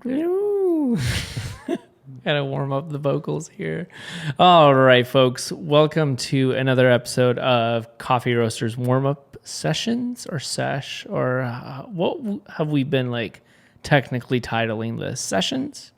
Gotta warm up the vocals here. All right, folks. Welcome to another episode of Coffee Roasters warm-up sessions or sesh, or what have we been like technically titling this? Sessions?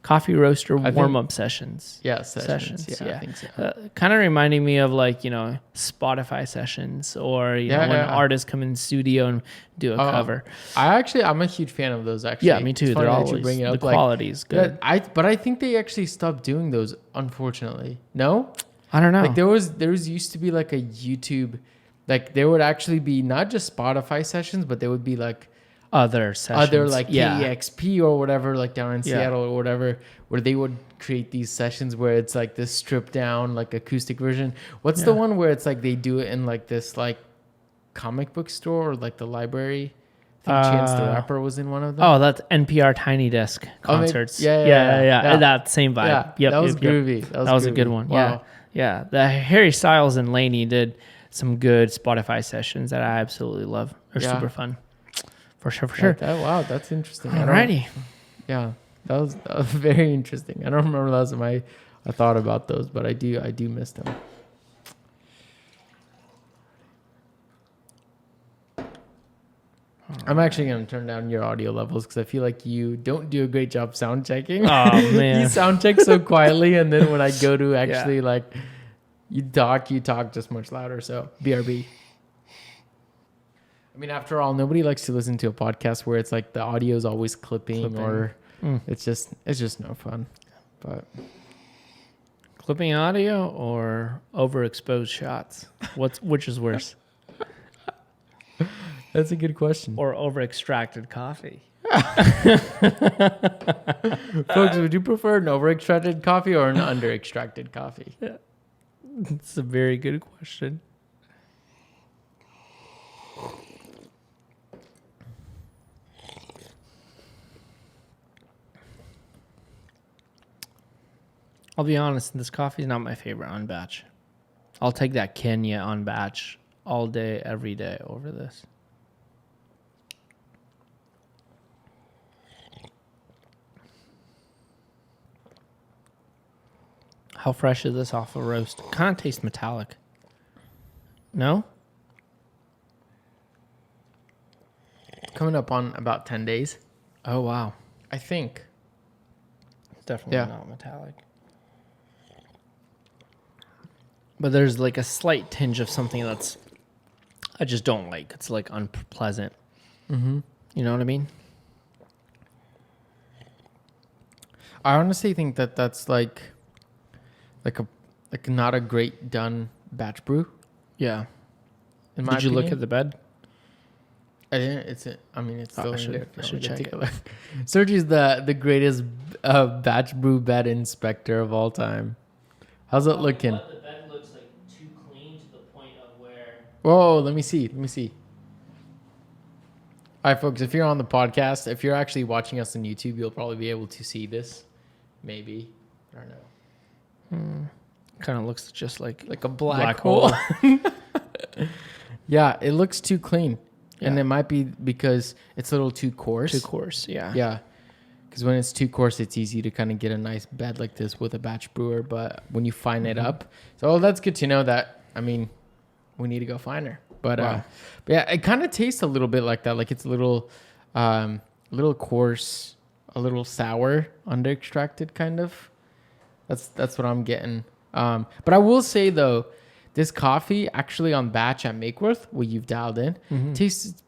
Coffee roaster warm-up sessions. Yeah, sessions. Yeah, I think so. Kind of reminding me of like, Spotify sessions or, when artists come in studio and do a cover. I'm a huge fan of those, actually. Yeah, me too. They're always, the quality is good. But I think they actually stopped doing those, unfortunately. No? I don't know. Like there was used to be like a YouTube, like there would actually be not just Spotify sessions, but there would be like other sessions. Like KEXP or whatever, like down in Seattle or whatever, where they would create these sessions where it's like this stripped down like acoustic version. What's the one where it's like they do it in like this like comic book store or like the library? I think Chance the Rapper was in one of them. Oh, that's NPR Tiny Desk concerts. Yeah. That same vibe. Yeah, that was groovy. That was a good one. Wow. Yeah. The Harry Styles and Lainey did some good Spotify sessions that I absolutely love. They're super fun. For sure. Wow, that's interesting. Alrighty. Yeah, that was very interesting. I don't remember the last time I thought about those, but I do miss them. I'm actually going to turn down your audio levels because I feel like you don't do a great job sound checking. Oh, man. You sound check so quietly, and then when I go to actually like you talk just much louder. So BRB. I mean, after all, nobody likes to listen to a podcast where it's like the audio is always clipping. Or it's just no fun. But clipping audio or overexposed shots? Which is worse? That's a good question. Or over-extracted coffee? Folks, would you prefer an over-extracted coffee or an under-extracted coffee? Yeah. It's a very good question. I'll be honest, this coffee is not my favorite on batch. I'll take that Kenya on batch all day, every day over this. How fresh is this off a roast? Kind of tastes metallic. No? Coming up on about 10 days. Oh, wow. I think. It's definitely not metallic. But there's like a slight tinge of something that's I just don't like. It's like unpleasant. Mm-hmm. You know what I mean? I honestly think that's like not a great done batch brew. Yeah. Did you look at the bed? I didn't. It's still in there. I should check it. Sergio's the greatest batch brew bed inspector of all time. How's it looking? The bed looks like too clean to the point of where. Whoa! Let me see. All right, folks. If you're on the podcast, if you're actually watching us on YouTube, you'll probably be able to see this. Maybe. I don't know. Kind of looks just like a black hole. Yeah, it looks too clean. Yeah. And it might be because it's a little too coarse. Yeah. Yeah. Because when it's too coarse, it's easy to kind of get a nice bed like this with a batch brewer. But when you fine it up, that's good to know that, we need to go finer. But, wow. But yeah, it kind of tastes a little bit like that. Like it's a little coarse, a little sour, under extracted kind of. That's what I'm getting. But I will say though, this coffee actually on batch at Makeworth, what you've dialed in, tastes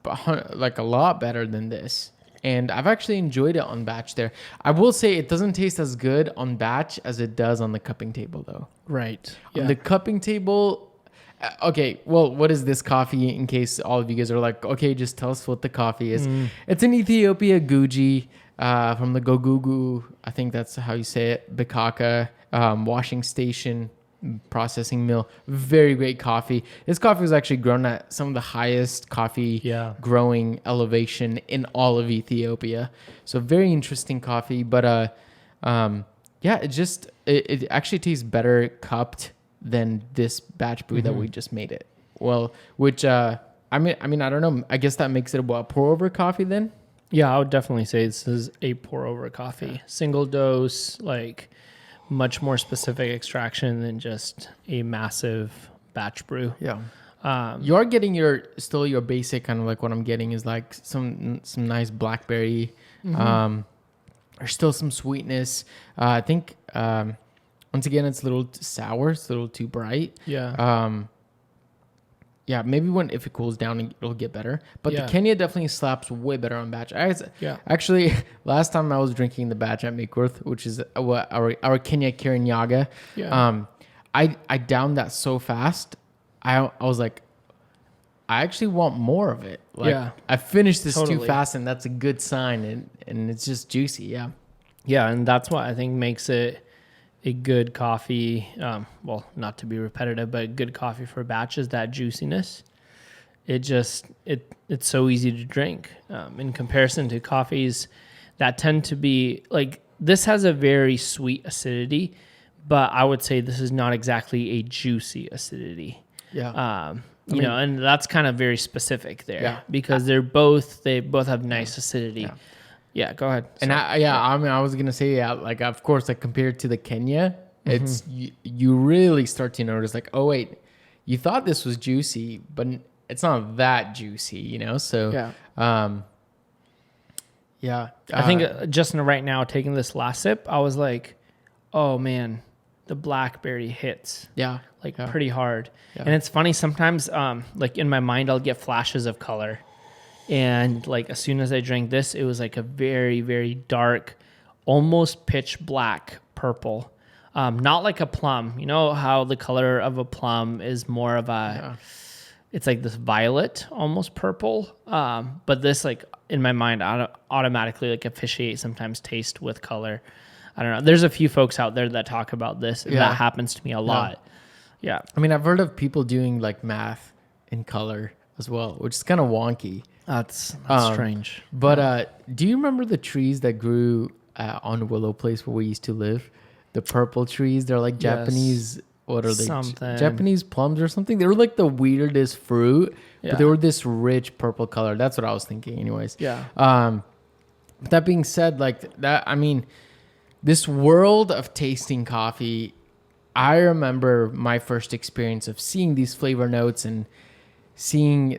like a lot better than this. And I've actually enjoyed it on batch there. I will say it doesn't taste as good on batch as it does on the cupping table though. Right. Yeah. On the cupping table, okay, well, what is this coffee in case all of you guys are like, okay, just tell us what the coffee is. It's an Ethiopia Guji from the Gogugu, I think that's how you say it, Bikaka washing station processing mill. Very great coffee. This coffee was actually grown at some of the highest coffee growing elevation in all of Ethiopia. So very interesting coffee. But it actually tastes better cupped than this batch brew that we just made it. Well, which I don't know. I guess that makes it a pour over coffee then. Yeah, I would definitely say this is a pour over coffee. Single dose, like much more specific extraction than just a massive batch brew. Yeah. You're getting your basic kind of like what I'm getting is like some nice blackberry. There's still some sweetness. I think once again it's a little sour, it's a little too bright. Yeah. Yeah, maybe if it cools down, it'll get better. But the Kenya definitely slaps way better on batch. Actually, last time I was drinking the batch at Makeworth, which is our Kenya Kirinyaga, I downed that so fast. I was like, I actually want more of it. Like, I finished this too fast, and that's a good sign. And it's just juicy. Yeah. Yeah, and that's what I think makes it a good coffee. Well, not to be repetitive, but good coffee for batches, that juiciness. It's so easy to drink in comparison to coffees that tend to be like, this has a very sweet acidity, but I would say this is not exactly a juicy acidity. Yeah. You know, and that's kind of very specific there because they both have nice acidity. Yeah, go ahead. And I was gonna say, like, of course, like compared to the Kenya, it's you really start to notice like, oh wait, you thought this was juicy, but it's not that juicy, you know. So I think just right now taking this last sip, I was like, oh man, the blackberry hits pretty hard. And it's funny sometimes, like in my mind, I'll get flashes of color. And like as soon as I drank this, it was like a very, very dark, almost pitch black purple. Not like a plum. You know how the color of a plum is more of it's like this violet, almost purple. But this, like in my mind, automatically like officiate sometimes taste with color. I don't know. There's a few folks out there that talk about this, and that happens to me a lot. Yeah. I mean, I've heard of people doing like math in color as well, which is kind of wonky. That's strange. But do you remember the trees that grew on Willow Place where we used to live? The purple trees. They're like Japanese. What are they? Japanese plums or something. They were like the weirdest fruit, but they were this rich purple color. That's what I was thinking, anyways. Yeah. But that being said, like that, I mean, this world of tasting coffee. I remember my first experience of seeing these flavor notes and seeing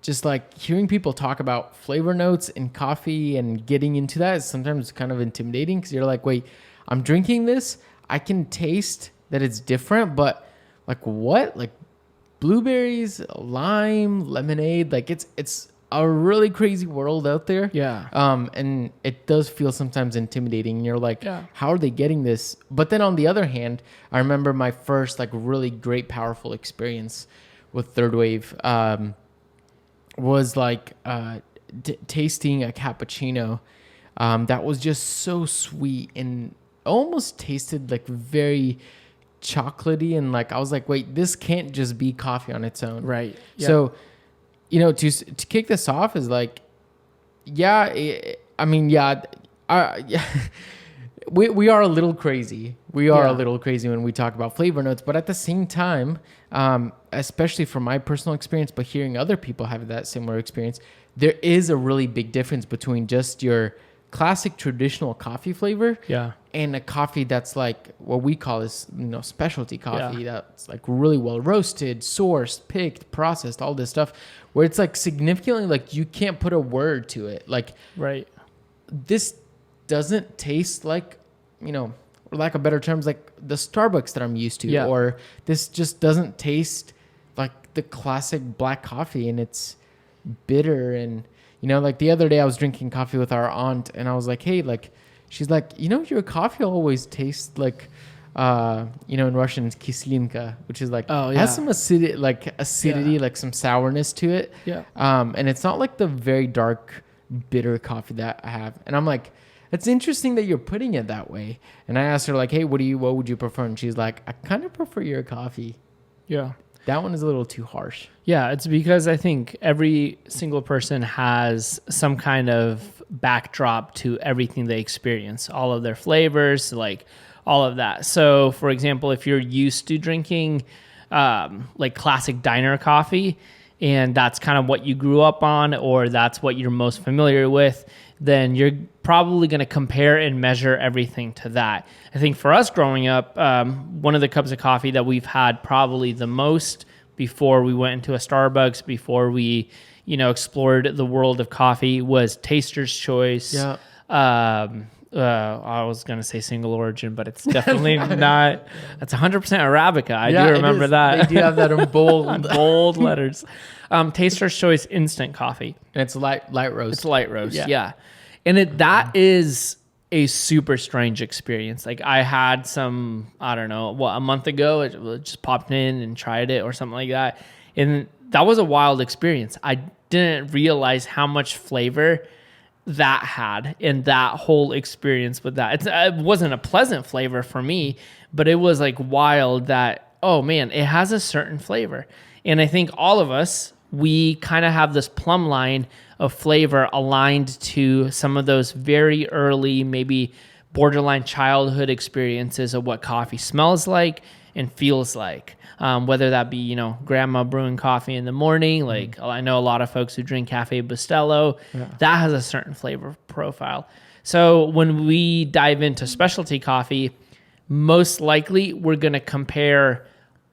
just like hearing people talk about flavor notes in coffee and getting into that is sometimes kind of intimidating because you're like, wait, I'm drinking this. I can taste that it's different, but like what? Like blueberries, lime, lemonade. Like it's a really crazy world out there. Yeah. And it does feel sometimes intimidating. And you're like, how are they getting this? But then on the other hand, I remember my first like really great, powerful experience with Third Wave was like tasting a cappuccino that was just so sweet and almost tasted like very chocolatey. And like, I was like, wait, this can't just be coffee on its own. Right. Yeah. So, you know, to kick this off is like, we are a little crazy. We are a little crazy when we talk about flavor notes, but at the same time, especially from my personal experience, but hearing other people have that similar experience, there is a really big difference between just your classic traditional coffee flavor and a coffee that's like what we call is, you know, specialty coffee that's like really well roasted, sourced, picked, processed, all this stuff where it's like significantly like you can't put a word to it. Like, this doesn't taste like, you know, for lack of better terms, like the Starbucks that I'm used to, or this just doesn't taste like the classic black coffee and it's bitter. And, you know, like the other day I was drinking coffee with our aunt and I was like, hey, like, she's like, you know, your coffee always tastes like, you know, in Russian it's kislinka, which is like, has some acidity, like some sourness to it. And it's not like the very dark, bitter coffee that I have. And I'm like, it's interesting that you're putting it that way. And I asked her like, hey, what would you prefer? And she's like, I kind of prefer your coffee. Yeah. That one is a little too harsh. Yeah, it's because I think every single person has some kind of backdrop to everything they experience, all of their flavors, like all of that. So, for example, if you're used to drinking like classic diner coffee and that's kind of what you grew up on, or that's what you're most familiar with, then you're probably going to compare and measure everything to that. I think for us growing up, one of the cups of coffee that we've had probably the most before we went into a Starbucks, before we, explored the world of coffee, was Taster's Choice. Yeah. I was going to say single origin, but it's definitely not. That's 100% Arabica. I do remember that. They do have that in bold. Bold letters. Taster's Choice instant coffee. And it's light roast. It's light roast, yeah. And that is a super strange experience. Like I had some, I don't know, a month ago, it just popped in and tried it or something like that. And that was a wild experience. I didn't realize how much flavor that had in that whole experience with that. It wasn't a pleasant flavor for me, but it was like wild that, oh man, it has a certain flavor. And I think all of us, we kind of have this plumb line of flavor aligned to some of those very early, maybe borderline childhood experiences of what coffee smells like and feels like. Whether that be, grandma brewing coffee in the morning, like I know a lot of folks who drink Cafe Bustelo, that has a certain flavor profile. So when we dive into specialty coffee, most likely we're going to compare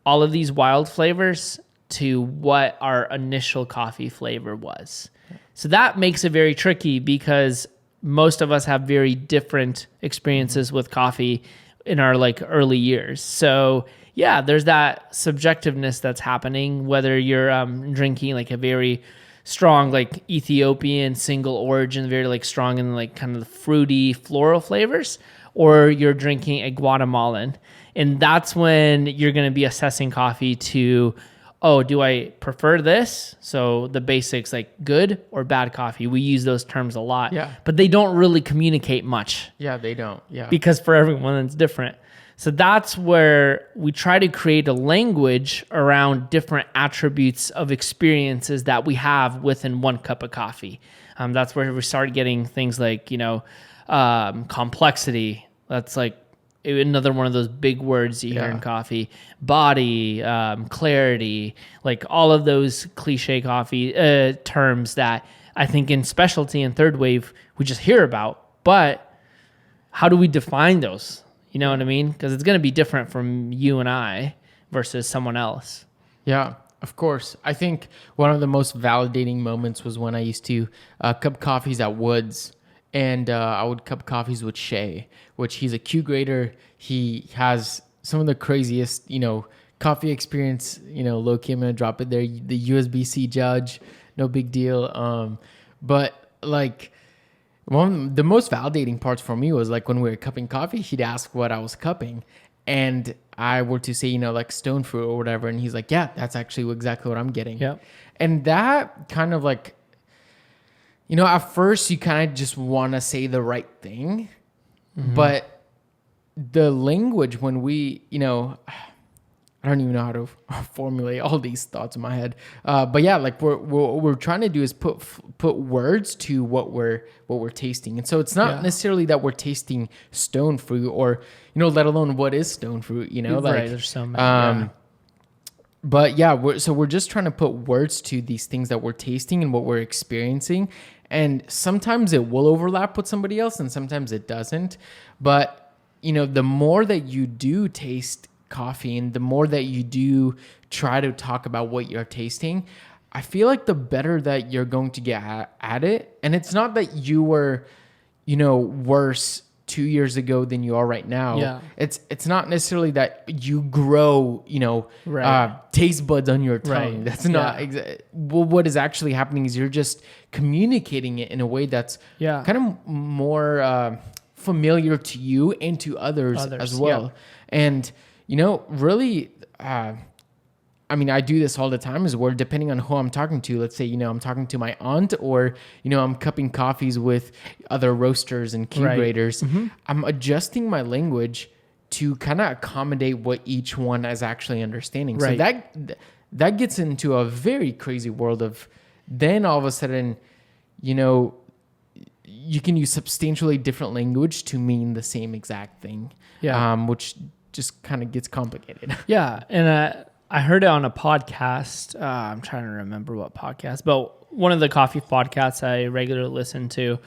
all of these wild flavors to what our initial coffee flavor was. So that makes it very tricky because most of us have very different experiences with coffee in our early years. So yeah, there's that subjectiveness that's happening, whether you're drinking a very strong Ethiopian single origin, very strong in kind of the fruity floral flavors, or you're drinking a Guatemalan. And that's when you're going to be assessing coffee to, oh, do I prefer this? So the basics good or bad coffee. We use those terms a lot, but they don't really communicate much. Yeah, they don't. Yeah. Because for everyone it's different. So that's where we try to create a language around different attributes of experiences that we have within one cup of coffee. That's where we start getting things like, complexity. That's another one of those big words you hear in coffee. Body, clarity, all of those cliche coffee terms that I think in specialty and third wave we just hear about. But how do we define those? You know what I mean? Because it's going to be different from you and I versus someone else. Yeah, of course. I think one of the most validating moments was when I used to cup coffees at Woods, and I would cup coffees with Shay, which he's a Q grader. He has some of the craziest, coffee experience. Low key, I'm going to drop it there. The USB-C judge, no big deal. But the most validating parts for me was when we were cupping coffee, he'd ask what I was cupping, and I were to say, stone fruit or whatever, and he's like, yeah, that's actually exactly what I'm getting. Yeah. And that kind of at first you kind of just want to say the right thing, but the language when we, I don't even know how to formulate all these thoughts in my head. But yeah, what we're trying to do is put words to what we're tasting. And so it's not necessarily that we're tasting stone fruit or, let alone what is stone fruit, Right, there's so many. But yeah, we're just trying to put words to these things that we're tasting and what we're experiencing. And sometimes it will overlap with somebody else and sometimes it doesn't. But, the more that you do taste coffee and the more that you do try to talk about what you're tasting, I feel like the better that you're going to get at it. And it's not that you were, worse 2 years ago than you are right now. Yeah. It's not necessarily that you grow, taste buds on your tongue. Right. That's not what is actually happening is you're just communicating it in a way that's kind of more familiar to you and to others as well. Yeah. And really, I do this all the time is where depending on who I'm talking to, let's say, I'm talking to my aunt or, I'm cupping coffees with other roasters and Q graders. I'm adjusting my language to kind of accommodate what each one is actually understanding. Right. So that gets into a very crazy world of then all of a sudden, you can use substantially different language to mean the same exact thing. Which just kind of gets complicated. Yeah. And I heard it on a podcast. I'm trying to remember what podcast, but one of the coffee podcasts I regularly listen to,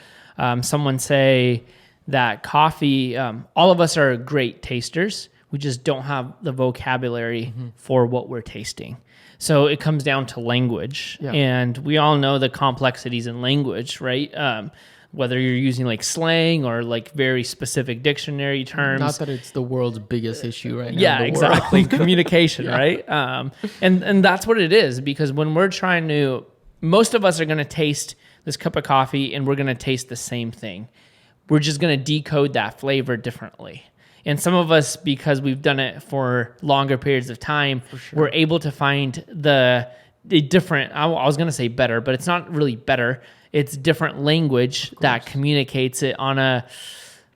someone say that coffee, all of us are great tasters. We just don't have the vocabulary for what we're tasting. So it comes down to language. Yeah. And we all know the complexities in language, right? Whether you're using like slang or like very specific dictionary terms. Not that it's the world's biggest issue right now. Yeah, in the exactly. world. Communication, right? And that's what it is, because when we're trying to, most of us are going to taste this cup of coffee and we're going to taste the same thing. We're just going to decode that flavor differently. And some of us, because we've done it for longer periods of time, we're able to find the different, I was going to say better, but it's not really better. It's different language that communicates it on a,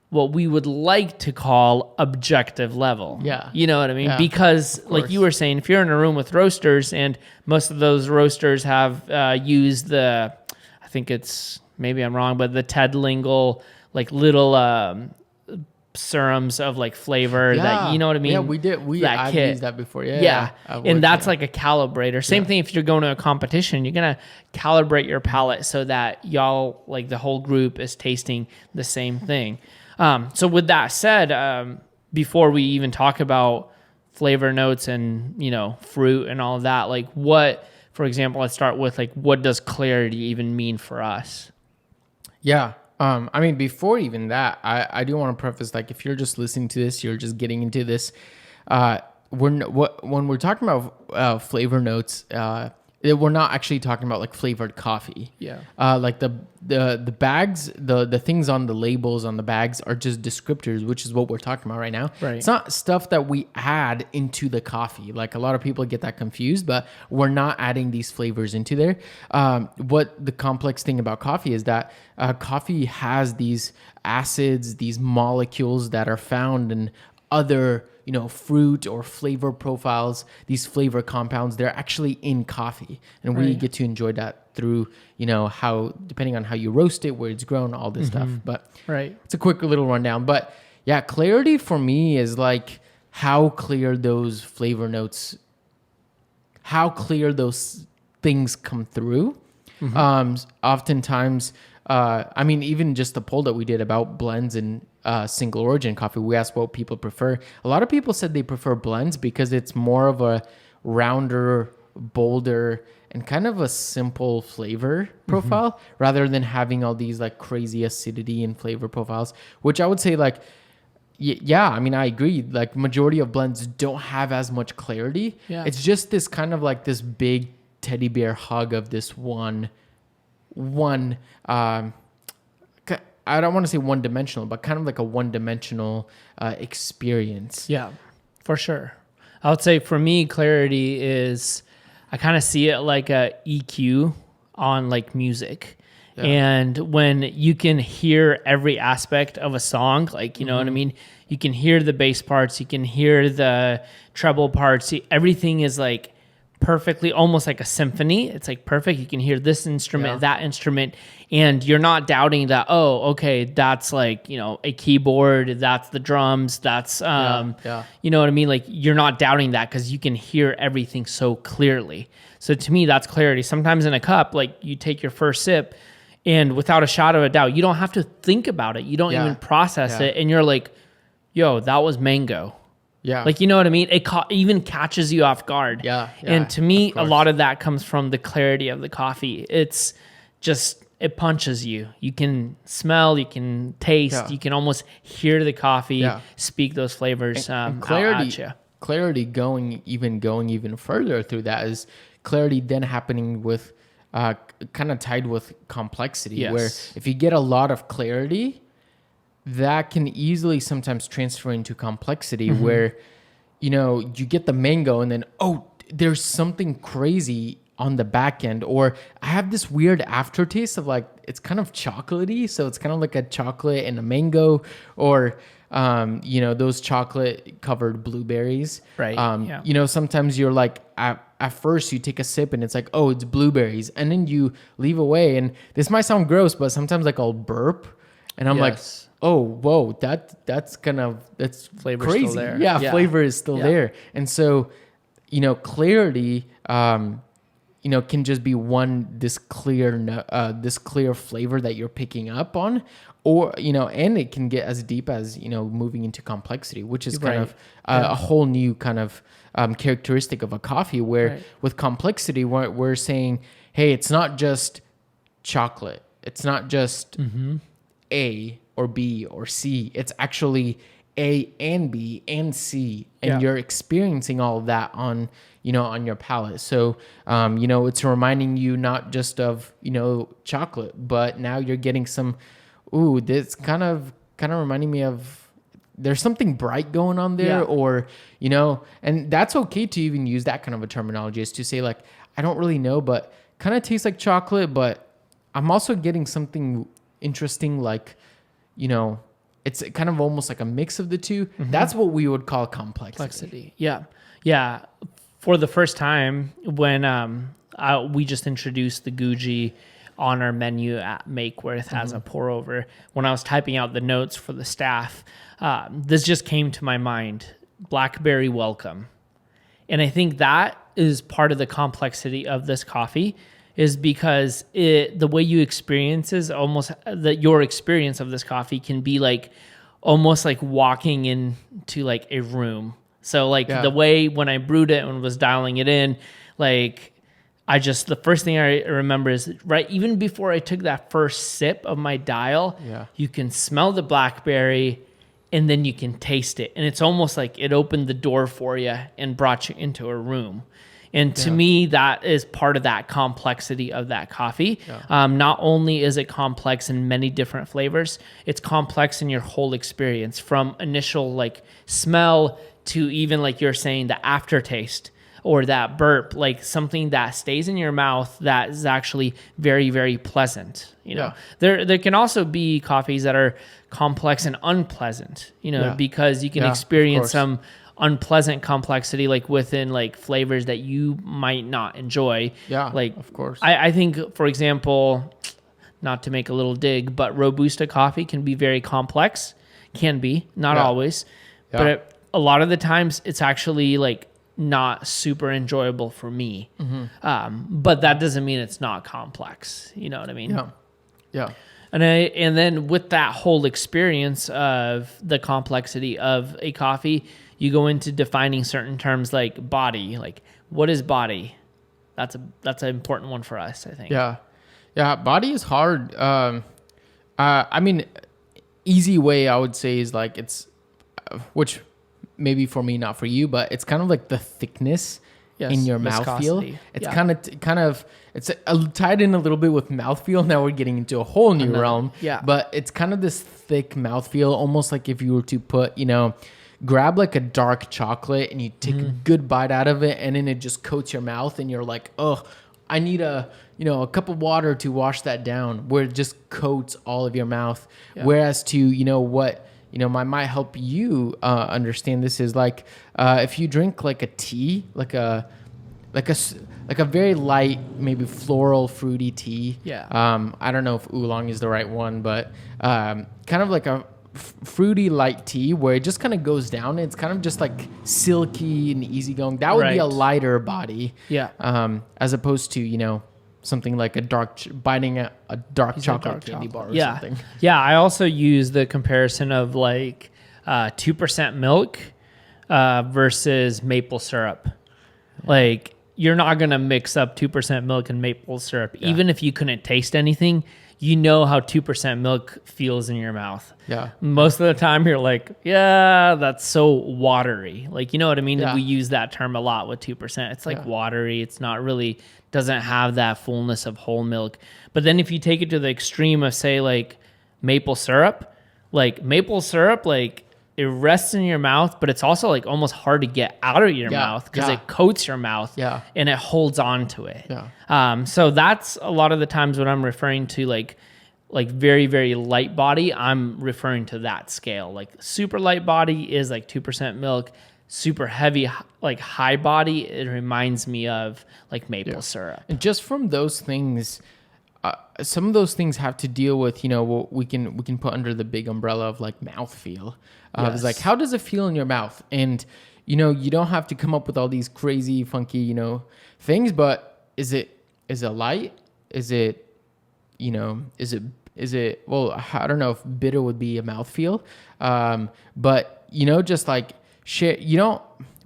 what we would like to call objective level. Yeah. You know what I mean? Yeah, Because like you were saying, if you're in a room with roasters and most of those roasters have used the, I think it's, maybe I'm wrong, but the Ted Lingle, like little serums of like flavor that, you know what I mean? Yeah, we did. I've used that before. Yeah. And that's like a calibrator. Same thing if you're going to a competition, you're going to calibrate your palate so that y'all, like the whole group is tasting the same thing. So with that said, before we even talk about flavor notes and, you know, fruit and all of that, like what, for example, let's start with like, what does clarity even mean for us? Yeah. I mean, before even that, I do want to preface, like, if you're just listening to this, you're just getting into this. When we're talking about flavor notes, we're not actually talking about like flavored coffee. Yeah. Like the bags, the things on the labels on the bags are just descriptors, which is what we're talking about right now. Right. It's not stuff that we add into the coffee. Like a lot of people get that confused, but we're not adding these flavors into there. What the complex thing about coffee is that coffee has these acids, these molecules that are found in other, you know, fruit or flavor profiles. These flavor compounds, they're actually in coffee, and we get to enjoy that through, you know, how, depending on how you roast it, where it's grown, all this stuff. But it's a quick little rundown. But yeah, clarity for me is like how clear those flavor notes, how clear those things come through. Oftentimes, I mean, even just the poll that we did about blends and single origin coffee, we asked what people prefer. A lot of people said they prefer blends because it's more of a rounder, bolder, and kind of a simple flavor profile rather than having all these like crazy acidity and flavor profiles, which I would say like, yeah, I mean, I agree. Like majority of blends don't have as much clarity. Yeah. It's just this kind of like this big teddy bear hug of this one I don't want to say one-dimensional, but kind of like a one-dimensional experience. Yeah, for sure. I would say for me, clarity is, I kind of see it like a EQ on like music. Yeah. And when you can hear every aspect of a song, like, you know what I mean? You can hear the bass parts, you can hear the treble parts, everything is like perfectly, almost like a symphony. It's like perfect. You can hear this instrument, that instrument, and you're not doubting that, oh, okay, that's like, you know, a keyboard, that's the drums, that's, you know what I mean? Like you're not doubting that because you can hear everything so clearly. So to me, that's clarity. Sometimes in a cup, like you take your first sip and without a shadow of a doubt, you don't have to think about it. You don't even process it. And you're like, yo, that was mango. Yeah. Like, you know what I mean? It even catches you off guard. Yeah. And to me, a lot of that comes from the clarity of the coffee. It's just, it punches you. You can smell, you can taste, you can almost hear the coffee speak those flavors and clarity, out at you. Clarity going even further through that is clarity then happening with kind of tied with complexity, where if you get a lot of clarity, that can easily sometimes transfer into complexity where, you know, you get the mango and then, oh, there's something crazy on the back end, or I have this weird aftertaste of like, it's kind of chocolatey. So it's kind of like a chocolate and a mango, or, you know, those chocolate covered blueberries. Right. You know, sometimes you're like, at first you take a sip and it's like, oh, it's blueberries. And then you leave away. And this might sound gross, but sometimes like I'll burp and I'm like, oh, whoa, that's flavor crazy. Still there. Yeah, flavor is still there. And so clarity, can just be this clear flavor that you're picking up on, or, and it can get as deep as, moving into complexity, which is kind of a whole new kind of characteristic of a coffee where with complexity, we're saying, hey, it's not just chocolate. It's not just A or B or C. It's actually A and B and C, and you're experiencing all of that on your palate. So, it's reminding you not just of, chocolate, but now you're getting some, this kind of reminding me of, there's something bright going on there, or, and that's okay to even use that kind of a terminology, is to say like, I don't really know, but kind of tastes like chocolate, but I'm also getting something interesting, like, it's kind of almost like a mix of the two. That's what we would call complexity. Yeah. For the first time, when we just introduced the Guji on our menu at Makeworth as a pour over, when I was typing out the notes for the staff, this just came to my mind: blackberry welcome. And I think that is part of the complexity of this coffee, is because the way you experience is almost that your experience of this coffee can be like almost like walking into like a room. So like the way when I brewed it and was dialing it in, like the first thing I remember is even before I took that first sip of my dial, you can smell the blackberry and then you can taste it. And it's almost like it opened the door for you and brought you into a room. And to me, that is part of that complexity of that coffee. Not only is it complex in many different flavors, it's complex in your whole experience, from initial like smell to even like you're saying, the aftertaste or that burp, like something that stays in your mouth that is actually very, very pleasant. There can also be coffees that are complex and unpleasant, because you can experience some unpleasant complexity, like within like flavors that you might not enjoy. Like, of course. I think, for example, not to make a little dig, but Robusta coffee can be very complex. Can be, not always, but a lot of the times it's actually like not super enjoyable for me. But that doesn't mean it's not complex. You know what I mean? Yeah. And then with that whole experience of the complexity of a coffee, you go into defining certain terms like body. Like, what is body? That's an important one for us, I think. Yeah. Body is hard. I mean, easy way I would say is like which maybe for me, not for you, but it's kind of like the thickness in your mouthfeel. It's kind of it's tied in a little bit with mouthfeel. Now we're getting into a whole new realm. But it's kind of this thick mouthfeel, almost like if you were to put, grab like a dark chocolate and you take a good bite out of it, and then it just coats your mouth, and you're like, oh, I need a cup of water to wash that down, where it just coats all of your mouth. Whereas to, what might help you understand this is like, if you drink like a tea, like a very light, maybe floral, fruity tea. I don't know if oolong is the right one, but kind of like a fruity light tea where it just kind of goes down. It's kind of just like silky and easygoing. That would be a lighter body. As opposed to, something like biting a dark chocolate candy bar or something. I also use the comparison of like 2% milk versus maple syrup. Like, you're not going to mix up 2% milk and maple syrup. Even if you couldn't taste anything, you know how 2% milk feels in your mouth. Most of the time you're like, that's so watery. Like, you know what I mean? We use that term a lot with 2%. It's like watery. It's not really, doesn't have that fullness of whole milk. But then if you take it to the extreme of, say, like maple syrup, like it rests in your mouth, but it's also like almost hard to get out of your mouth because it coats your mouth and it holds on to it. So that's a lot of the times when I'm referring to like very, very light body, I'm referring to that scale. Like super light body is like 2% milk. Super heavy, like high body, it reminds me of like maple syrup. And just from those things, some of those things have to deal with, what we can put under the big umbrella of like mouthfeel. It's like, how does it feel in your mouth? And, you don't have to come up with all these crazy, funky, things, but is it light? Is it, well, I don't know if bitter would be a mouthfeel. But, just like share,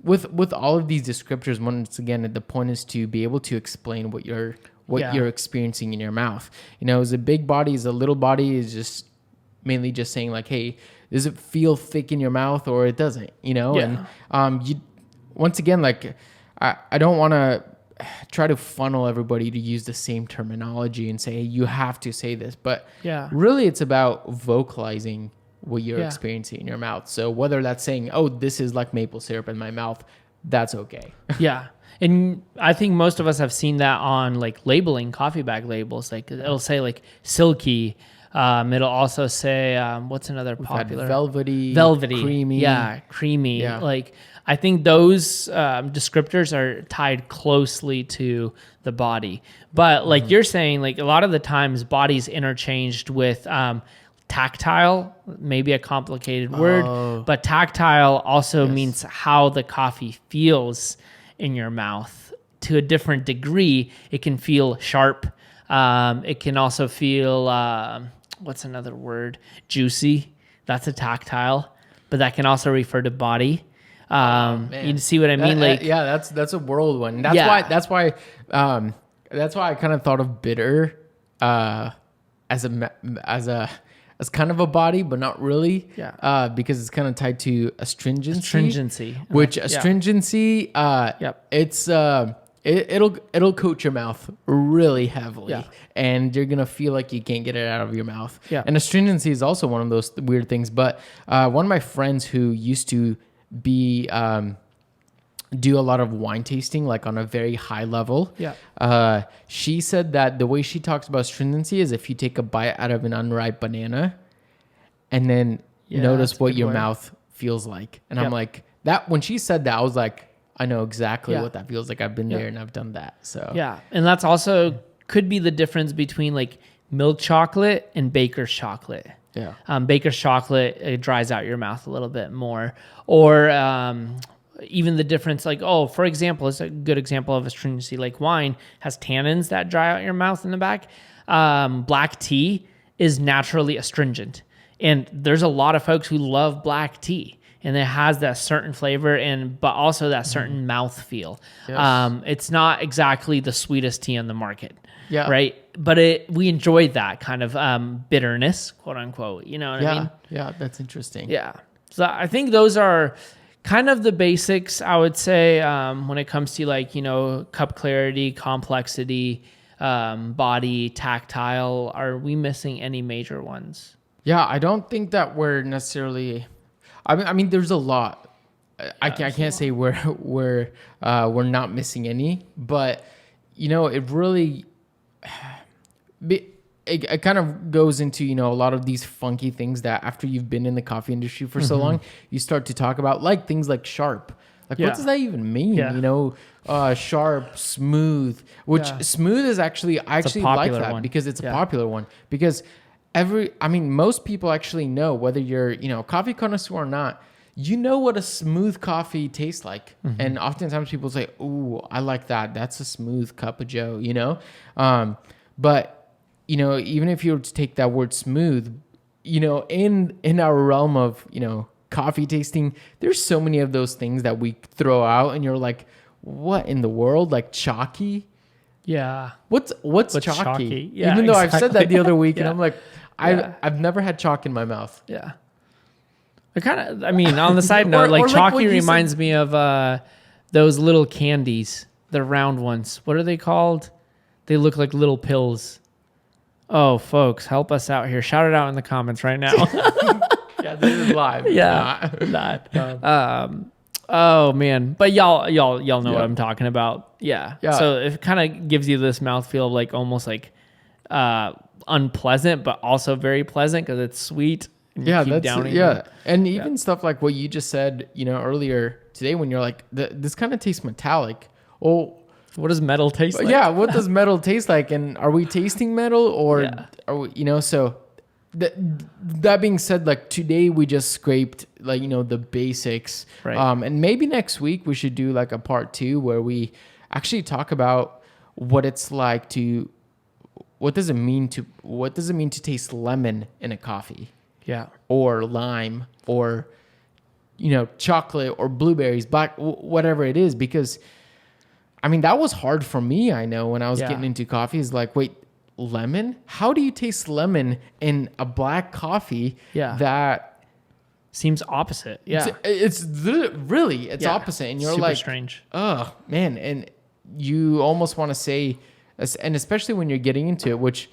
with all of these descriptors, once again, the point is to be able to explain what you're experiencing in your mouth. Is a big body, is a little body, is just mainly just saying like, hey, does it feel thick in your mouth or it doesn't, and once again, like I don't want to try to funnel everybody to use the same terminology and say, hey, you have to say this, but really it's about vocalizing what you're experiencing in your mouth. So whether that's saying, oh, this is like maple syrup in my mouth, that's okay. Yeah. And I think most of us have seen that on like labeling, coffee bag labels. Like it'll say like silky. It'll also say, what's another popular? Velvety, creamy. Yeah, creamy. Yeah. Like I think those descriptors are tied closely to the body. But like you're saying, like a lot of the times body's interchanged with tactile, maybe a complicated word, but tactile also means how the coffee feels in your mouth. To a different degree, it can feel sharp. It can also feel, what's another word? Juicy. That's a tactile, but that can also refer to body. You see what I mean? That's a whirlwind. That's why I kind of thought of bitter as kind of a body, but not really. Yeah. Because it's kind of tied to astringency. Which astringency, it's it'll coat your mouth really heavily, and you're gonna feel like you can't get it out of your mouth. Yeah. And astringency is also one of those weird things. But one of my friends who used to be do a lot of wine tasting, like on a very high level. Yeah. She said that the way she talks about astringency is if you take a bite out of an unripe banana, and then notice what your mouth feels like. And I'm like, that when she said that, I was like, I know exactly what that feels like. I've been there and I've done that. So and that's also could be the difference between like milk chocolate and baker's chocolate. Yeah. Baker's chocolate, it dries out your mouth a little bit more. Or even the difference, like, for example, it's a good example of astringency, like wine has tannins that dry out your mouth in the back. Black tea is naturally astringent. And there's a lot of folks who love black tea. And it has that certain flavor, but also that certain mouth feel. Yes. It's not exactly the sweetest tea on the market, right? But we enjoyed that kind of bitterness, quote unquote. You know what I mean? Yeah, that's interesting. Yeah. So I think those are kind of the basics, I would say, when it comes to like, cup clarity, complexity, body, tactile. Are we missing any major ones? Yeah, I don't think that we're necessarily... I mean, there's a lot. I can't say we're not missing any, but it really it kind of goes into a lot of these funky things that after you've been in the coffee industry for so long, you start to talk about, like things like sharp. Like what does that even mean? Sharp, smooth. Which smooth is actually I actually like that one. Because it's a popular one. Because most people actually know, whether you're, a coffee connoisseur or not, what a smooth coffee tastes like. Mm-hmm. And oftentimes people say, ooh, I like that. That's a smooth cup of joe, But, even if you were to take that word smooth, in our realm of, coffee tasting, there's so many of those things that we throw out and you're like, what in the world? Like chalky? Yeah. What's chalky? Yeah, even though I've said that the other week and I'm like, I've never had chalk in my mouth. Yeah. It kind of, on the side note, like chalky reminds me of those little candies, the round ones. What are they called? They look like little pills. Oh, folks, help us out here. Shout it out in the comments right now. Yeah, this is live. Yeah. Oh man, but y'all know what I'm talking about. Yeah. So it kind of gives you this mouthfeel of like almost like unpleasant, but also very pleasant because it's sweet. And and even stuff like what you just said, earlier today when you're like, this kind of tastes metallic. Oh, What does metal taste like? Yeah, what does metal taste like? And are we tasting metal or Yeah. are we, so that being said, like today we just scraped like, the basics. Right. And maybe next week we should do like a part 2 where we actually talk about what it's like what does it mean to taste lemon in a coffee? Yeah. Or lime or, chocolate or blueberries, black, whatever it is. Because, I mean, that was hard for me, I know, when I was getting into coffee. Is like, wait, lemon? How do you taste lemon in a black coffee that seems opposite? Yeah. It's opposite. And you're super like, strange. oh, man. And you almost want to say, and especially when you're getting into it, which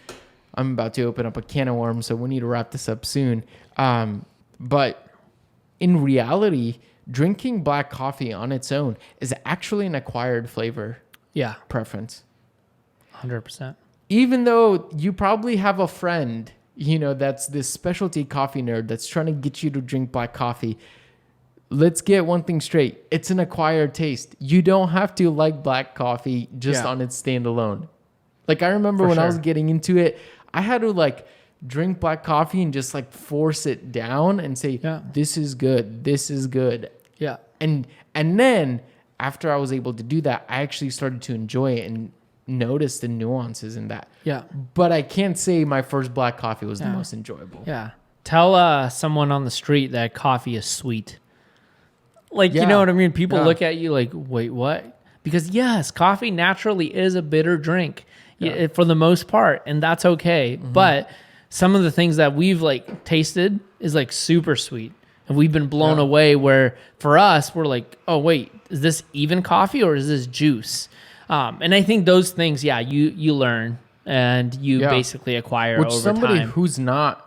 I'm about to open up a can of worms, so we need to wrap this up soon. But in reality, drinking black coffee on its own is actually an acquired flavor preference. 100%. Even though you probably have a friend, that's this specialty coffee nerd that's trying to get you to drink black coffee. Let's get one thing straight. It's an acquired taste. You don't have to like black coffee just on its standalone. Like I remember when I was getting into it, I had to like drink black coffee and just like force it down and say, this is good. This is good. Yeah. And then after I was able to do that, I actually started to enjoy it and notice the nuances in that. Yeah. But I can't say my first black coffee was the most enjoyable. Yeah. Tell someone on the street that coffee is sweet. Like, you know what I mean? People look at you like, wait, what? Because yes, coffee naturally is a bitter drink for the most part, and that's okay. Mm-hmm. But some of the things that we've like tasted is like super sweet. And we've been blown away where for us, we're like, oh, wait, is this even coffee or is this juice? And I think those things, you learn and you basically acquire Which over somebody time. who's not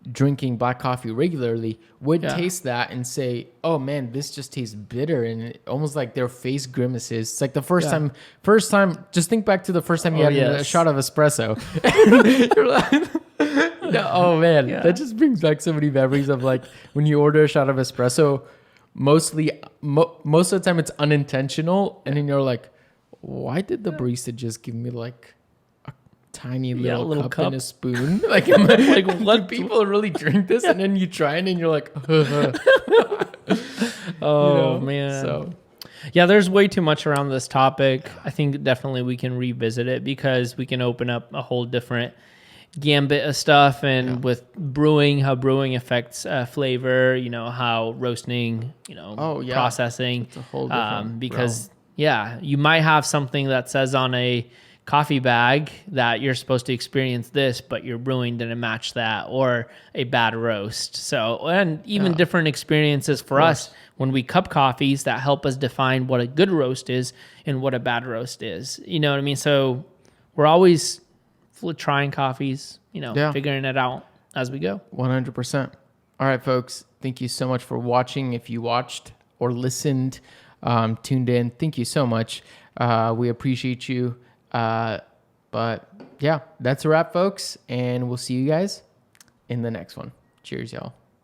drinking black coffee regularly would taste that and say, oh man, this just tastes bitter, and almost like their face grimaces. It's like the first time, just think back to the first time you had a shot of espresso. You're like, oh man, that just brings back so many memories of like when you order a shot of espresso, most of the time it's unintentional, and then you're like, why did the barista just give me like tiny little cup and a spoon? Like what people really drink this? And then you try it and you're like, man. So yeah, there's way too much around this topic. I think definitely we can revisit it because we can open up a whole different gambit of stuff, and with brewing, how brewing affects flavor, how roasting, processing, it's a whole different because you might have something that says on a coffee bag that you're supposed to experience this, but your brewing didn't match that, or a bad roast. So, and even different experiences for us when we cup coffees that help us define what a good roast is and what a bad roast is. You know what I mean? So we're always trying coffees, figuring it out as we go. 100%. All right, folks. Thank you so much for watching. If you watched or listened, tuned in, thank you so much. We appreciate you. But yeah, that's a wrap, folks. And we'll see you guys in the next one. Cheers, y'all.